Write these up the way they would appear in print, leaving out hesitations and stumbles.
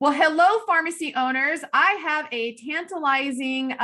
Well, hello, pharmacy owners. I have a tantalizing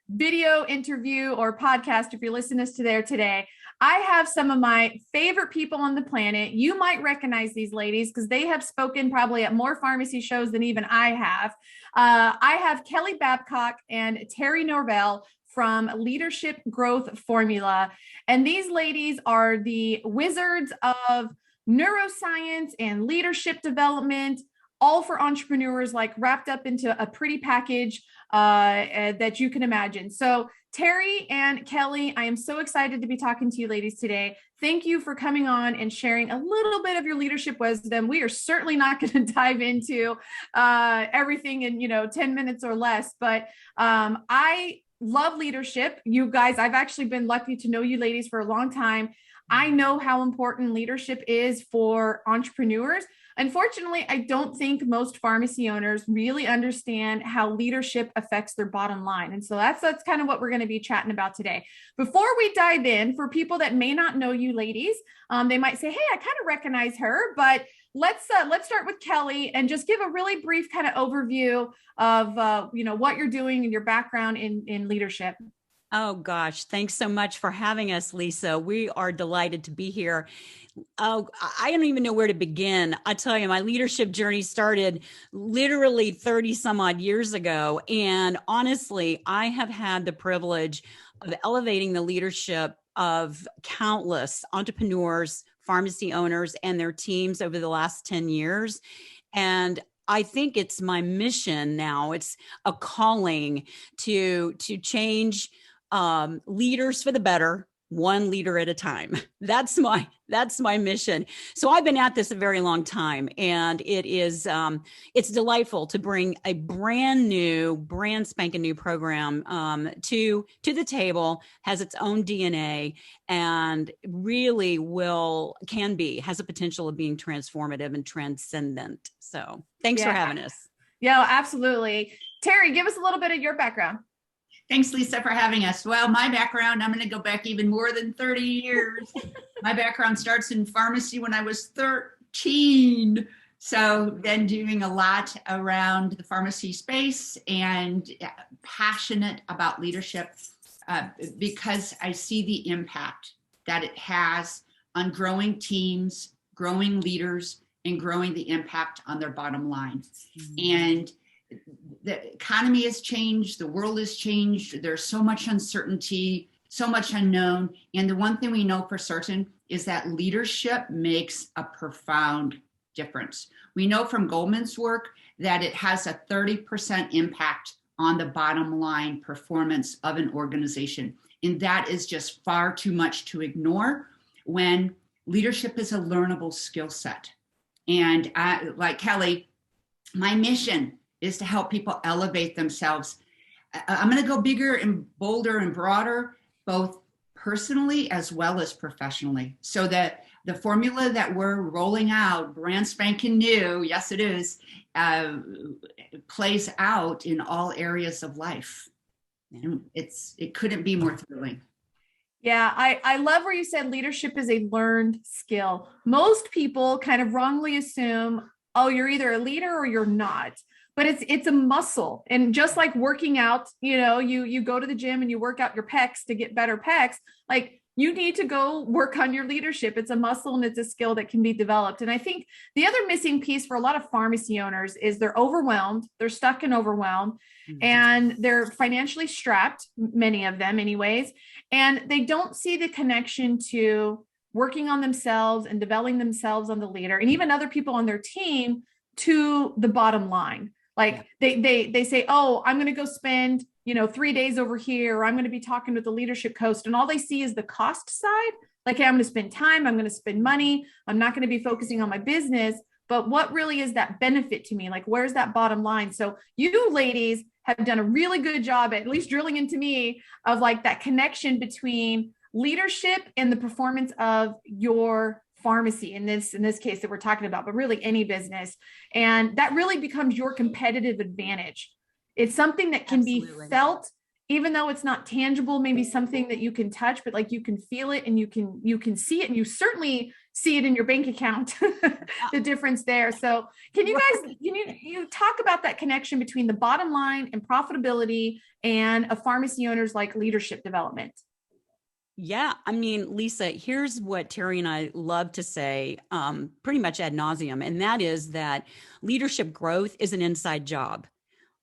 video interview or podcast if you're listening to there today. I have some of my favorite people on the planet. You might recognize these ladies because they have spoken probably at more pharmacy shows than even I have. I have Kelly Babcock and Terry Norvell from Leadership Growth Formula. And these ladies are the wizards of neuroscience and leadership development, all for entrepreneurs, like wrapped up into a pretty package that you can imagine. So Terry and Kelly, I am so excited to be talking to you ladies today. Thank you for coming on and sharing a little bit of your leadership wisdom. We are certainly not going to dive into everything in 10 minutes or less, but I love leadership. You guys, I've actually been lucky to know you ladies for a long time. I know how important leadership is for entrepreneurs. Unfortunately, I don't think most pharmacy owners really understand how leadership affects their bottom line. And so that's kind of what we're going to be chatting about today. Before we dive in, for people that may not know you ladies, they might say, hey, I kind of recognize her, but let's start with Kelly and just give a really brief kind of overview of what you're doing and your background in leadership. Oh gosh, thanks so much for having us, Lisa. We are delighted to be here. Oh, I don't even know where to begin. I tell you, my leadership journey started literally 30 some odd years ago. And honestly, I have had the privilege of elevating the leadership of countless entrepreneurs, pharmacy owners, and their teams over the last 10 years. And I think it's my mission now. It's a calling to change leaders for the better, one leader at a time. That's my mission. So I've been at this a very long time, and it's delightful to bring a brand spanking new program to the table. Has its own DNA, and really has a potential of being transformative and transcendent. So thanks for having us. Yeah, absolutely. Terry, give us a little bit of your background. Thanks, Lisa, for having us. Well, my background, I'm going to go back even more than 30 years. My background starts in pharmacy when I was 13. So then doing a lot around the pharmacy space and passionate about leadership because I see the impact that it has on growing teams, growing leaders, and growing the impact on their bottom line. Mm-hmm. And the economy has changed, the world has changed, there's so much uncertainty, so much unknown. And the one thing we know for certain is that leadership makes a profound difference. We know from Goldman's work that it has a 30% impact on the bottom line performance of an organization. And that is just far too much to ignore when leadership is a learnable skill set. And like Kelly, my mission is to help people elevate themselves. I'm going to go bigger and bolder and broader, both personally as well as professionally. So that the formula that we're rolling out, brand spanking new, yes it is, plays out in all areas of life. And it couldn't be more thrilling. Yeah, I love where you said leadership is a learned skill. Most people kind of wrongly assume, oh, you're either a leader or you're not. But it's a muscle. And just like working out, you go to the gym and you work out your pecs to get better pecs, like you need to go work on your leadership. It's a muscle and it's a skill that can be developed. And I think the other missing piece for a lot of pharmacy owners is they're overwhelmed, they're stuck in overwhelm, and they're financially strapped, many of them anyways, and they don't see the connection to working on themselves and developing themselves on the leader and even other people on their team to the bottom line. Like they say, oh, I'm going to go spend, 3 days over here, or I'm going to be talking with the leadership coach. And all they see is the cost side. Like, hey, I'm going to spend time, I'm going to spend money. I'm not going to be focusing on my business, but what really is that benefit to me? Like, where's that bottom line? So you ladies have done a really good job at least drilling into me of like that connection between leadership and the performance of your pharmacy in this case that we're talking about, but really any business. And that really becomes your competitive advantage. It's something that can be felt even though it's not tangible, maybe something that you can touch, but like you can feel it and you can see it, and you certainly see it in your bank account, the difference there. So can you guys, you talk about that connection between the bottom line and profitability and a pharmacy owner's like leadership development? Yeah. I mean, Lisa, here's what Terry and I love to say pretty much ad nauseum, and that is that leadership growth is an inside job.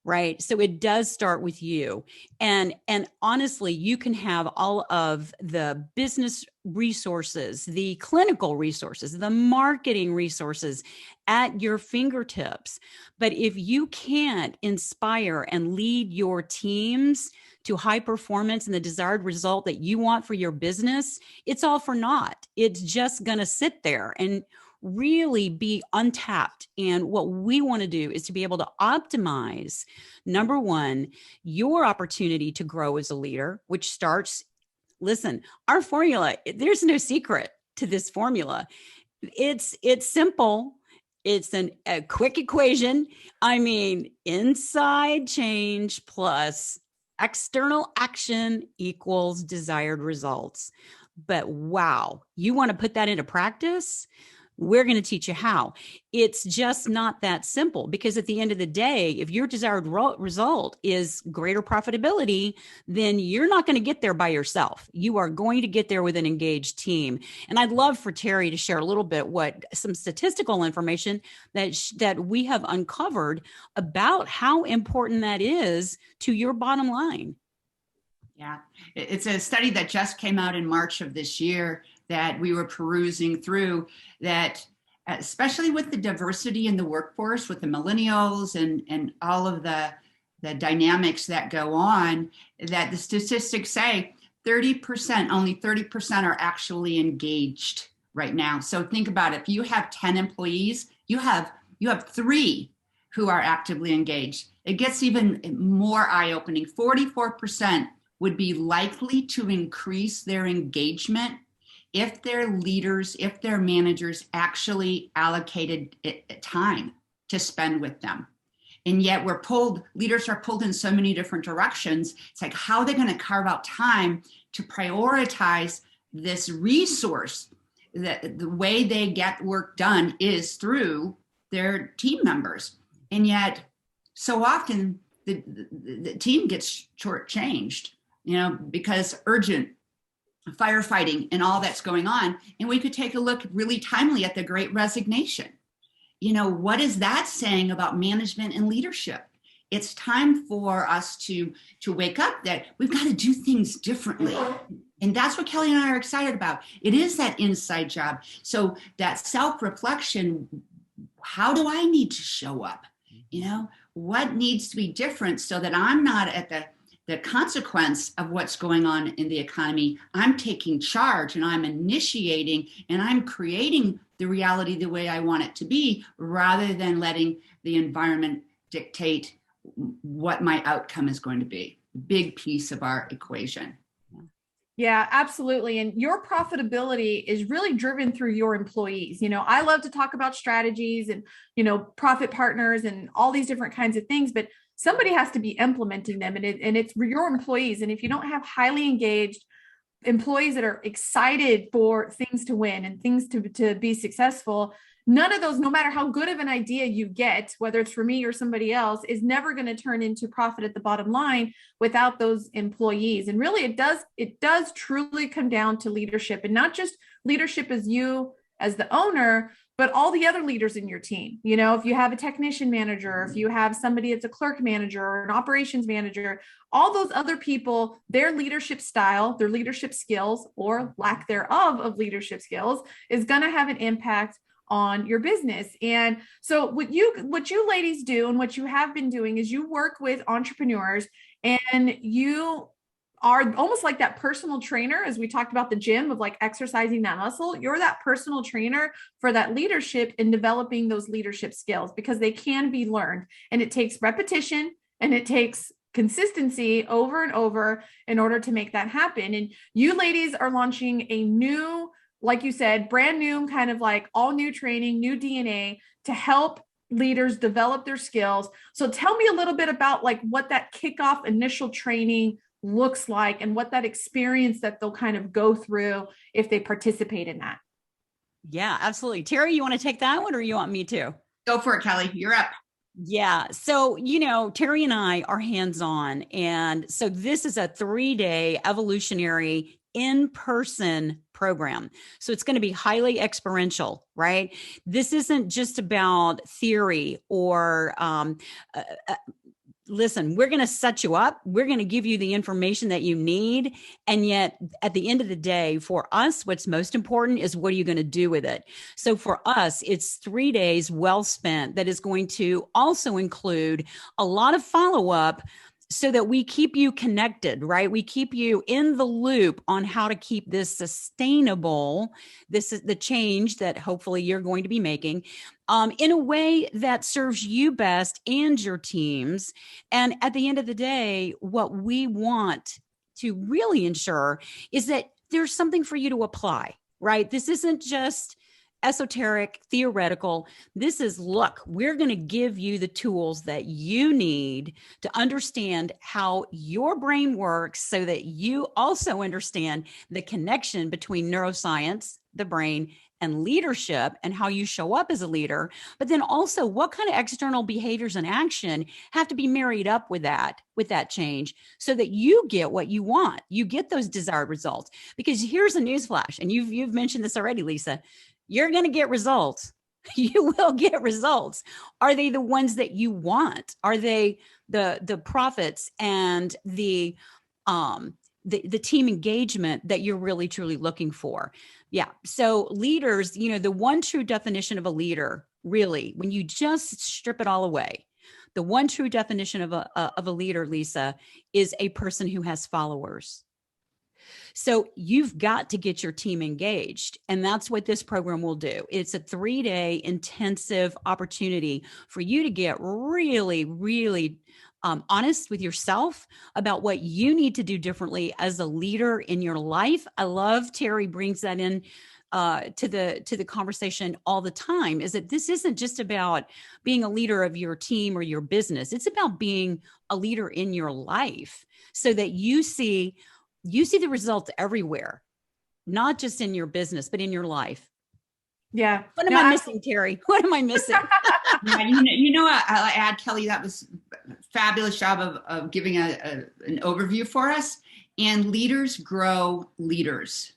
Right. So it does start with you. And honestly, you can have all of the business resources, the clinical resources, the marketing resources at your fingertips. But if you can't inspire and lead your teams to high performance and the desired result that you want for your business, it's all for naught. It's just going to sit there and really be untapped. And what we want to do is to be able to optimize, number one, your opportunity to grow as a leader, which starts, listen, our formula, there's no secret to this formula. It's simple. It's a quick equation. I mean, inside change plus external action equals desired results. But wow, you want to put that into practice? We're going to teach you how. It's just not that simple, because at the end of the day, if your desired result is greater profitability, then you're not going to get there by yourself. You are going to get there with an engaged team. And I'd love for Terry to share a little bit some statistical information that we have uncovered about how important that is to your bottom line. Yeah, it's a study that just came out in March of this year that we were perusing through, that especially with the diversity in the workforce, with the millennials and all of the dynamics that go on, that the statistics say only 30% are actually engaged right now. So think about it. If you have 10 employees, you have 3 who are actively engaged. It gets even more eye-opening. 44% would be likely to increase their engagement if their leaders, if their managers actually allocated time to spend with them. And yet leaders are pulled in so many different directions. It's like, how are they going to carve out time to prioritize this resource? That the way they get work done is through their team members. And yet so often the team gets shortchanged, because urgent firefighting and all that's going on. And we could take a look really timely at the Great Resignation. What is that saying about management and leadership? It's time for us to wake up that we've got to do things differently. And that's what Kelly and I are excited about. It is that inside job. So that self-reflection, how do I need to show up? What needs to be different so that I'm not at the consequence of what's going on in the economy. I'm taking charge and I'm initiating and I'm creating the reality the way I want it to be, rather than letting the environment dictate what my outcome is going to be. Big piece of our equation. Yeah, absolutely. And your profitability is really driven through your employees. I love to talk about strategies and, profit partners and all these different kinds of things, but somebody has to be implementing them, and it's your employees. And if you don't have highly engaged employees that are excited for things to win and things to be successful, none of those, no matter how good of an idea you get, whether it's for me or somebody else, is never going to turn into profit at the bottom line without those employees. And really, it does truly come down to leadership, and not just leadership as you as the owner, but all the other leaders in your team. If you have a technician manager, if you have somebody that's a clerk manager or an operations manager, all those other people, their leadership style, their leadership skills, or lack thereof of leadership skills, is going to have an impact on your business. And so what you ladies do, and what you have been doing, is you work with entrepreneurs, and you are almost like that personal trainer, as we talked about the gym, of like exercising that muscle. You're that personal trainer for that leadership and developing those leadership skills, because they can be learned, and it takes repetition and it takes consistency over and over in order to make that happen. And you ladies are launching a new, like you said, brand new, kind of like all new training, new DNA to help leaders develop their skills. So tell me a little bit about like what that kickoff initial training looks like and what that experience that they'll kind of go through if they participate in that. Yeah, absolutely. Terry, you want to take that one or you want me to? Go for it, Kelly. You're up. Yeah. So, Terry and I are hands-on. And so this is a 3-day evolutionary in-person program. So it's going to be highly experiential, right? This isn't just about theory or listen, we're going to set you up. We're going to give you the information that you need. And yet at the end of the day, for us, what's most important is what are you going to do with it? So for us, it's 3 days well spent that is going to also include a lot of follow-up so that we keep you connected, right? We keep you in the loop on how to keep this sustainable. This is the change that hopefully you're going to be making in a way that serves you best and your teams. And at the end of the day, what we want to really ensure is that there's something for you to apply, right? This isn't just esoteric, theoretical. This is, look, we're going to give you the tools that you need to understand how your brain works so that you also understand the connection between neuroscience, the brain, and leadership and how you show up as a leader, but then also what kind of external behaviors and action have to be married up with that change so that you get what you want. You get those desired results. Because here's a newsflash, and you've mentioned this already, Lisa. You're going to get results. You will get results. Are they the ones that you want? Are they the profits and the team engagement that you're really truly looking for? Yeah. So leaders, the one true definition of a leader, really, when you just strip it all away, the one true definition of a leader, Lisa, is a person who has followers. So you've got to get your team engaged. And that's what this program will do. It's a 3-day intensive opportunity for you to get really, really honest with yourself about what you need to do differently as a leader in your life. I love Terry brings that in to the conversation all the time, is that this isn't just about being a leader of your team or your business. It's about being a leader in your life so that you see the results everywhere, not just in your business, but in your life. Yeah. What am I missing, Terry? What am I missing? Yeah, I'll add, Kelly, that was a fabulous job of giving an overview for us. And leaders grow leaders.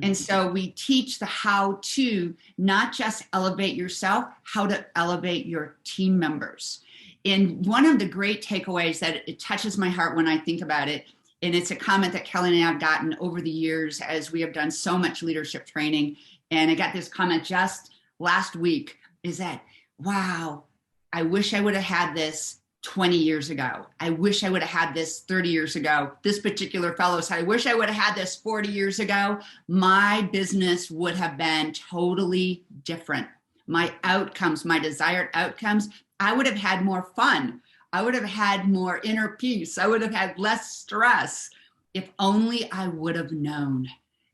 And so we teach the how to not just elevate yourself, how to elevate your team members. And one of the great takeaways that it touches my heart when I think about it, and it's a comment that Kelly and I have gotten over the years as we have done so much leadership training. And I got this comment just last week, is that, wow, I wish I would have had this 20 years ago. I wish I would have had this 30 years ago. This particular fellow said, I wish I would have had this 40 years ago. My business would have been totally different. My outcomes, my desired outcomes, I would have had more fun. I would have had more inner peace. I would have had less stress if only I would have known.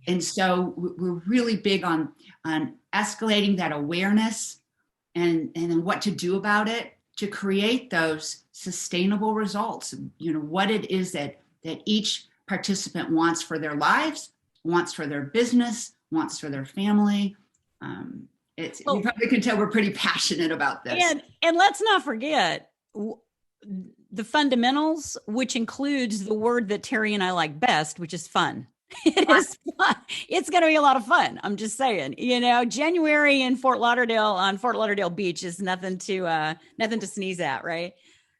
And so we're really big on escalating that awareness and what to do about it to create those sustainable results. What it is that each participant wants for their lives, wants for their business, wants for their family. You probably can tell we're pretty passionate about this. And let's not forget the fundamentals, which includes the word that Terry and I like best, which is fun. It is fun. It's going to be a lot of fun. I'm just saying, January in Fort Lauderdale Beach is nothing to sneeze at, right?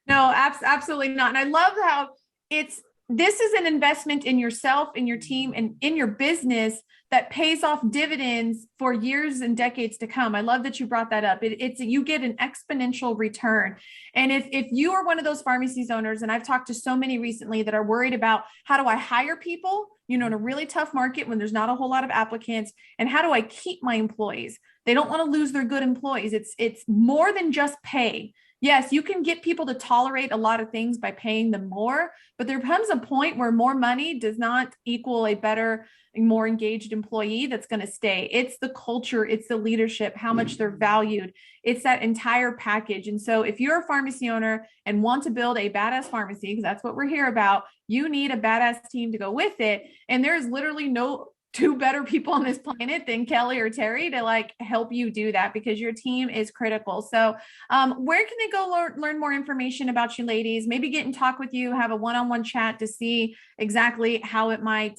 No, absolutely not. And I love how this is an investment in yourself, in your team, and in your business that pays off dividends for years and decades to come. I love that you brought that up. You get an exponential return. And if you are one of those pharmacies owners, and I've talked to so many recently that are worried about how do I hire people, in a really tough market when there's not a whole lot of applicants, and how do I keep my employees? They don't want to lose their good employees. It's more than just pay. Yes, you can get people to tolerate a lot of things by paying them more, but there comes a point where more money does not equal a better, more engaged employee that's going to stay. It's the culture, it's the leadership, how much they're valued. It's that entire package. And so if you're a pharmacy owner and want to build a badass pharmacy, because that's what we're here about, you need a badass team to go with it. And there's literally no two better people on this planet than Kelly or Terry to like help you do that, because your team is critical. So where can they go learn more information about you ladies? Maybe get in talk with you, have a one-on-one chat to see exactly how it might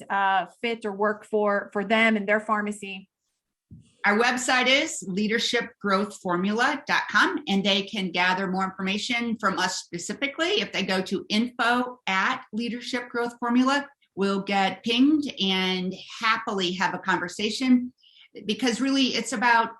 fit or work for them and their pharmacy. Our website is leadershipgrowthformula.com, and they can gather more information from us specifically. If they go to info@leadershipgrowthformula, we'll get pinged and happily have a conversation, because really it's about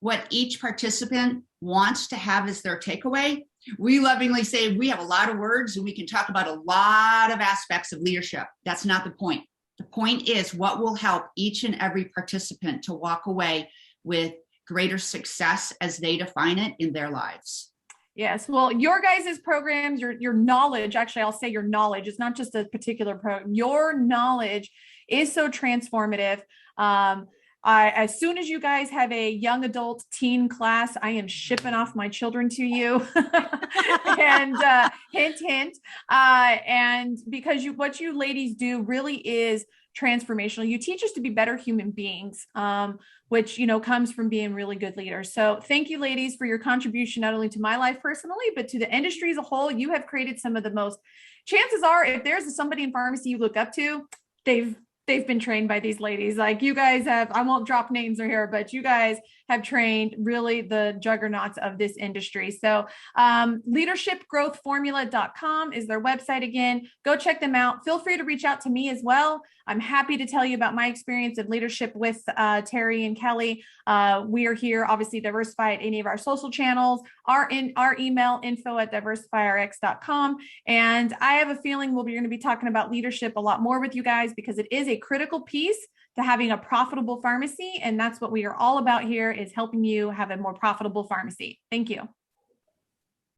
what each participant wants to have as their takeaway. We lovingly say we have a lot of words and we can talk about a lot of aspects of leadership. That's not the point. The point is what will help each and every participant to walk away with greater success as they define it in their lives. Yes. Well, your guys' programs, your knowledge, actually, I'll say your knowledge, it's not just a particular program. Your knowledge is so transformative. As soon as you guys have a young adult teen class, I am shipping off my children to you. And hint, hint. And because what you ladies do really is transformational. You teach us to be better human beings, which, comes from being really good leaders. So thank you, ladies, for your contribution, not only to my life personally, but to the industry as a whole. You have created some of the most, chances are, if there's somebody in pharmacy you look up to, they've been trained by these ladies. Like you guys have, I won't drop names here, but you guys have trained really the juggernauts of this industry. So leadershipgrowthformula.com is their website again. Go check them out. Feel free to reach out to me as well. I'm happy to tell you about my experience of leadership with Terry and Kelly. We are here, obviously, Diversify at any of our social channels, our email, info@diversifyrx.com. And I have a feeling we're going to be talking about leadership a lot more with you guys, because it is a critical piece to having a profitable pharmacy. And that's what we are all about here, is helping you have a more profitable pharmacy. Thank you.